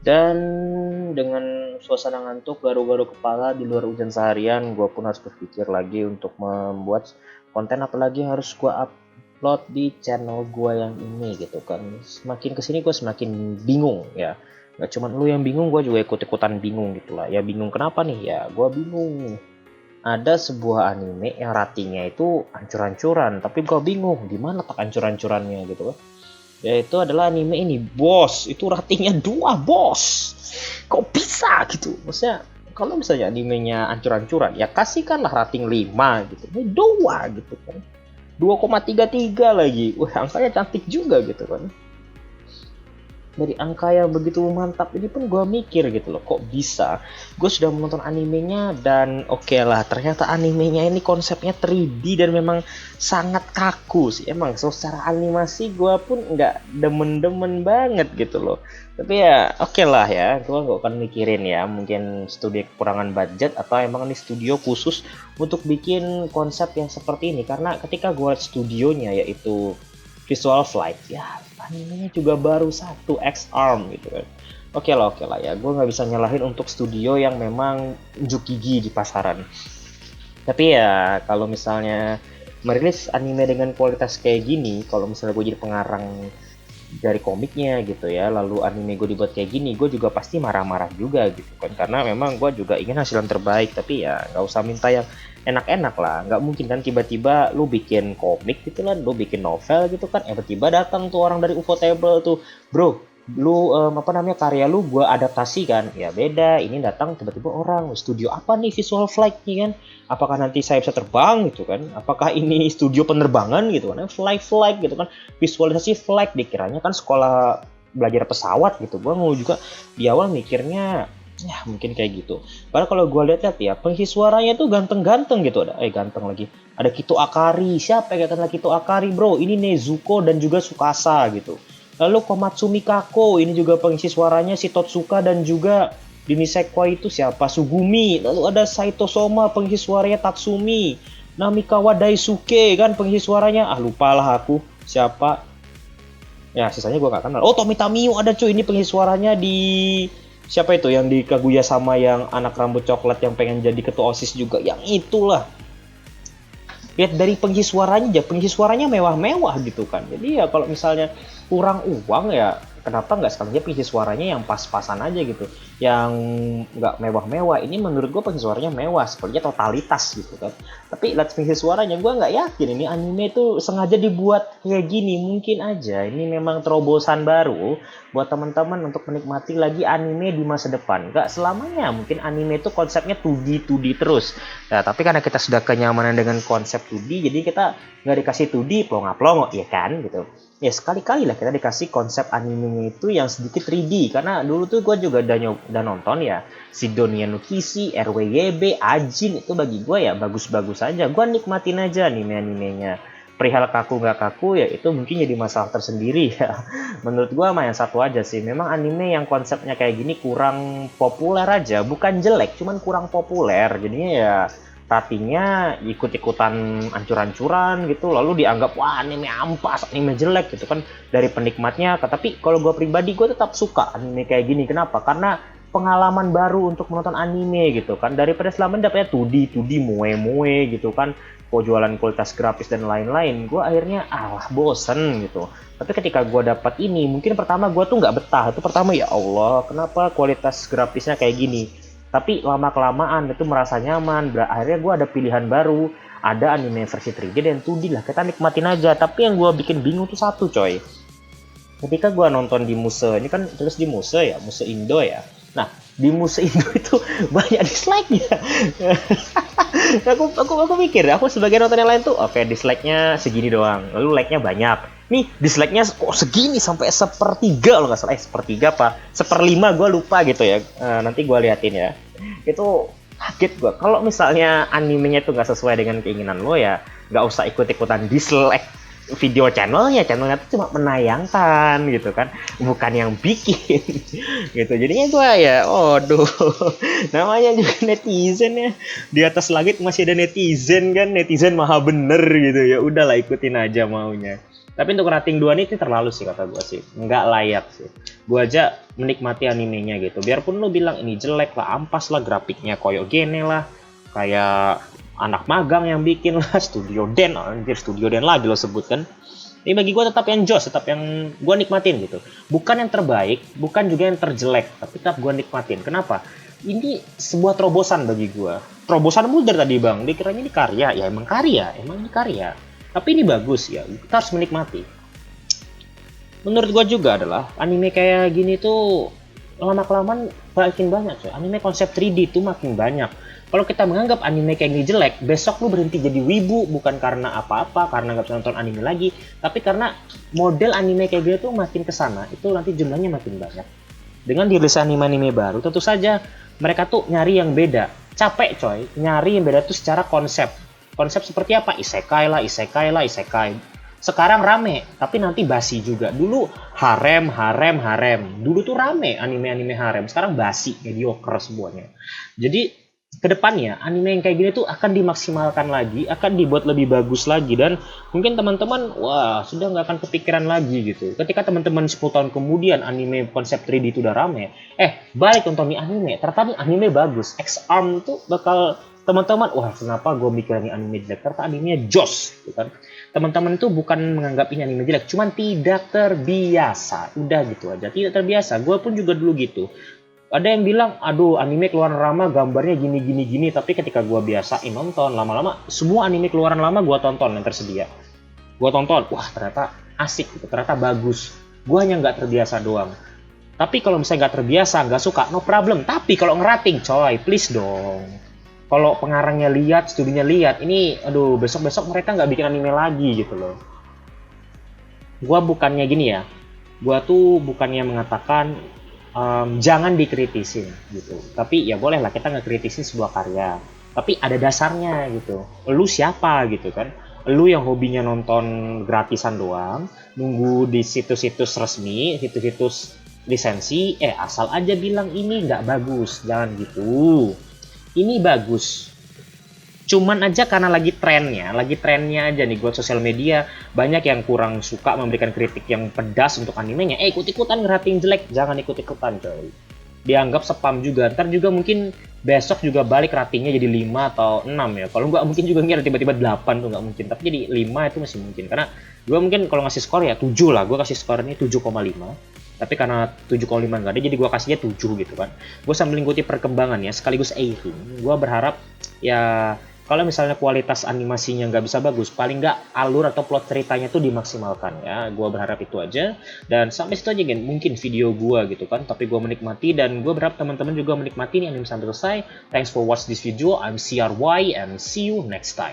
Dan dengan suasana ngantuk, garu-garu kepala di luar hujan seharian, gue pun harus berpikir lagi untuk membuat konten apalagi harus gue upload di channel gue yang ini gitu kan. Semakin kesini gue semakin bingung ya. Gak cuma lu yang bingung, gue juga ikut-ikutan bingung gitu lah. Ya bingung kenapa nih? Ya gue bingung. Ada sebuah anime yang ratingnya itu ancur-ancuran, tapi gue bingung di mana tak ancur-ancurannya gitu kan. Yaitu adalah anime ini, Bos. Itu ratingnya 2, Bos. Kok bisa gitu? Maksudnya kalau misalnya animenya ancur-ancuran, ya kasihkanlah rating 5 gitu. Ini 2 gitu kan. 2,33 lagi. Wah, angkanya cantik juga gitu kan. Dari angka yang begitu mantap ini pun gue mikir gitu loh, kok bisa. Gue sudah menonton animenya dan oke lah, ternyata animenya ini konsepnya 3D dan memang sangat kaku sih emang. So secara animasi gue pun nggak demen-demen banget gitu loh, tapi ya oke lah ya, gue gak akan mikirin ya mungkin studio kekurangan budget atau emang ini studio khusus untuk bikin konsep yang seperti ini. Karena ketika gue liat studionya, yaitu Visual Flight, ya animenya juga baru satu X Arm gitu kan. Oke lah ya, gue nggak bisa nyalahin untuk studio yang memang unjuk gigi di pasaran. Tapi ya kalau misalnya merilis anime dengan kualitas kayak gini, kalau misalnya gue jadi pengarang dari komiknya gitu ya, lalu anime gue dibuat kayak gini, gue juga pasti marah-marah juga gitu kan, karena memang gue juga ingin hasil yang terbaik. Tapi ya nggak usah minta yang enak-enak lah, nggak mungkin kan tiba-tiba lu bikin komik gitu kan, lu bikin novel gitu kan, tiba-tiba datang tuh orang dari Ufotable tuh, bro, lu apa namanya, karya lu gue adaptasi kan, ya beda. Ini datang tiba-tiba orang studio apa nih, Visual Flight nih kan, apakah nanti saya bisa terbang gitu kan, apakah ini studio penerbangan gitu kan, flight gitu kan, visualisasi flight, dikiranya kan sekolah belajar pesawat gitu. Gue mau juga di awal mikirnya ya mungkin kayak gitu. Padahal kalau gue lihat-lihat ya, pengisi suaranya tuh ganteng-ganteng gitu. Ada ganteng lagi, ada Kito Akari. Siapa yang katakan Kito Akari, bro? Ini Nezuko dan juga Tsukasa gitu. Lalu Komatsumi Kako, ini juga pengisi suaranya si Totsuka dan juga di Nisekwa itu siapa? Sugumi. Lalu ada Saito Soma, pengisi suaranya Tatsumi. Namikawa Daisuke kan pengisi suaranya, lupalah aku siapa. Ya sisanya gue gak kenal. Oh, Tomita Miyu ada cuy, ini pengisi suaranya di siapa itu yang di Kaguya sama yang anak rambut coklat yang pengen jadi ketua OSIS juga. Yang itulah. Lihat dari pengisi suaranya aja, pengisi suaranya mewah-mewah gitu kan. Jadi ya kalau misalnya kurang uang ya kenapa nggak sekalinya pengisi suaranya yang pas-pasan aja gitu, yang nggak mewah-mewah. Ini menurut gue pengisi suaranya mewah, sepertinya totalitas gitu kan. Tapi lihat pengisi suaranya, gue nggak yakin ini anime itu sengaja dibuat kayak gini. Mungkin aja ini memang terobosan baru buat teman-teman untuk menikmati lagi anime di masa depan. Nggak selamanya mungkin anime itu konsepnya 2D terus. Nah, tapi karena kita sudah kenyamanan dengan konsep 2D, jadi kita nggak dikasih 2D plonga-plongo, ya kan gitu. Ya sekali-kali lah kita dikasih konsep animenya itu yang sedikit 3D. Karena dulu tuh gue juga udah nonton ya, si Doniya no Kishi, RWYB, Ajin, itu bagi gue ya bagus-bagus aja. Gue nikmatin aja anime-animenya. Perihal kaku nggak kaku ya itu mungkin jadi masalah tersendiri ya. Menurut gue mah yang satu aja sih, memang anime yang konsepnya kayak gini kurang populer aja. Bukan jelek, cuman kurang populer. Jadinya ya ratingnya ikut-ikutan ancur-ancuran gitu, lalu dianggap wah anime ampas, anime jelek gitu kan dari penikmatnya. Tapi kalau gue pribadi, gue tetap suka anime kayak gini. Kenapa? Karena pengalaman baru untuk menonton anime gitu kan, daripada selama ini dapetnya 2D moe-moe gitu kan, jualan kualitas grafis dan lain-lain. Gue akhirnya bosen gitu. Tapi ketika gue dapat ini, mungkin pertama gue tuh nggak betah. Itu pertama, ya Allah kenapa kualitas grafisnya kayak gini. Tapi lama kelamaan itu merasa nyaman. Akhirnya gue ada pilihan baru, ada anime versi 3D dan 2D lah, kita nikmatin aja. Tapi yang gue bikin bingung tuh satu coy, ketika gue nonton di Muse, ini kan terus di Muse ya, Muse Indo ya. Nah, di Muse Indo itu banyak dislike-nya. aku mikir, aku sebagai nonton yang lain tuh oke, dislike-nya segini doang, lalu like-nya banyak. Nih dislike-nya kok segini, sampai sepertiga loh, nggak salah, sepertiga apa seperlima gue lupa gitu ya. Nanti gue liatin ya. Itu kaget gue kalau misalnya animenya itu nggak sesuai dengan keinginan lo, ya nggak usah ikut-ikutan dislike video channelnya tuh cuma menayangkan gitu kan, bukan yang bikin. Gitu jadinya gue ya aduh. Namanya juga netizen ya, di atas langit masih ada netizen kan, netizen maha bener gitu, ya udahlah ikutin aja maunya. Tapi untuk rating 2 ini terlalu sih kata gue sih, nggak layak sih. Gue aja menikmati animenya gitu. Biarpun lu bilang ini jelek lah, ampas lah, grafiknya koyo gene lah, kayak anak magang yang bikin lah, Studio Den, anjir Studio Den lagi lo sebutkan. Ini bagi gue tetap yang joss, tetap yang gue nikmatin gitu. Bukan yang terbaik, bukan juga yang terjelek, tapi tetap gue nikmatin. Kenapa? Ini sebuah terobosan bagi gue. Terobosan mulder tadi bang, dikiranya ini karya, ya emang karya, emang ini karya. Tapi ini bagus ya, kita harus menikmati. Menurut gua juga adalah anime kayak gini tuh lama-kelamaan makin banyak coy. Anime konsep 3D tuh makin banyak. Kalau kita menganggap anime kayak gini jelek, besok lu berhenti jadi wibu bukan karena apa-apa, karena nggak bisa nonton anime lagi, tapi karena model anime kayak gini tuh makin kesana, itu nanti jumlahnya makin banyak. Dengan dirilis anime-anime baru, tentu saja mereka tuh nyari yang beda. Capek coy, nyari yang beda tuh secara konsep. Konsep seperti apa? Isekai lah, isekai lah, isekai. Sekarang rame, tapi nanti basi juga. Dulu harem, harem, harem. Dulu tuh rame anime-anime harem. Sekarang basi, mediocre semuanya. Jadi kedepannya anime yang kayak gini tuh akan dimaksimalkan lagi, akan dibuat lebih bagus lagi, dan mungkin teman-teman wah sudah nggak akan kepikiran lagi gitu. Ketika teman-teman 10 tahun kemudian anime konsep 3D itu udah rame, balik nonton anime, ternyata anime bagus. X-Arm tuh bakal teman-teman, wah kenapa gue mikir ini anime jelek, ternyata animenya joss gitu kan. Teman-teman itu bukan menganggap ini anime jelek, cuman tidak terbiasa, udah gitu aja, tidak terbiasa. Gue pun juga dulu gitu. Ada yang bilang, aduh anime keluaran lama gambarnya gini, tapi ketika gue biasain nonton, lama-lama semua anime keluaran lama gue tonton yang tersedia. Gue tonton, wah ternyata asik gitu, ternyata bagus. Gue hanya nggak terbiasa doang. Tapi kalau misalnya nggak terbiasa, nggak suka, no problem. Tapi kalau ngerating, coy, please dong. Kalau pengarangnya lihat, studinya lihat, ini aduh besok-besok mereka nggak bikin anime lagi gitu loh. Gua bukannya gini ya, gua tuh bukannya mengatakan jangan dikritisin gitu. Tapi ya boleh lah kita ngekritisin sebuah karya. Tapi ada dasarnya gitu. Lu siapa gitu kan? Lu yang hobinya nonton gratisan doang, nunggu di situs-situs resmi, situs-situs lisensi, asal aja bilang ini nggak bagus. Jangan gitu. Ini bagus. Cuman aja karena lagi trennya aja nih buat sosial media, banyak yang kurang suka memberikan kritik yang pedas untuk animenya. Ikut-ikutan ngerating jelek, jangan ikut-ikutan coy. Dianggap spam juga, ntar juga mungkin besok juga balik ratingnya jadi 5 atau 6 ya. Kalau nggak mungkin juga ngira tiba-tiba 8 tuh nggak mungkin, tapi jadi 5 itu masih mungkin. Karena gue mungkin kalau ngasih skor ya 7 lah, gue kasih skor ini 7,5. Tapi karena 7,5 nggak ada, jadi gue kasihnya 7 gitu kan. Gue sambil ngikuti perkembangan ya, sekaligus airing. Gue berharap ya kalau misalnya kualitas animasinya nggak bisa bagus, paling nggak alur atau plot ceritanya tuh dimaksimalkan ya. Gua berharap itu aja. Dan sampai situ aja mungkin video gua gitu kan. Tapi gua menikmati dan gua berharap teman-teman juga menikmati ini anime sampai selesai. Thanks for watch this video. I'm CRY and see you next time.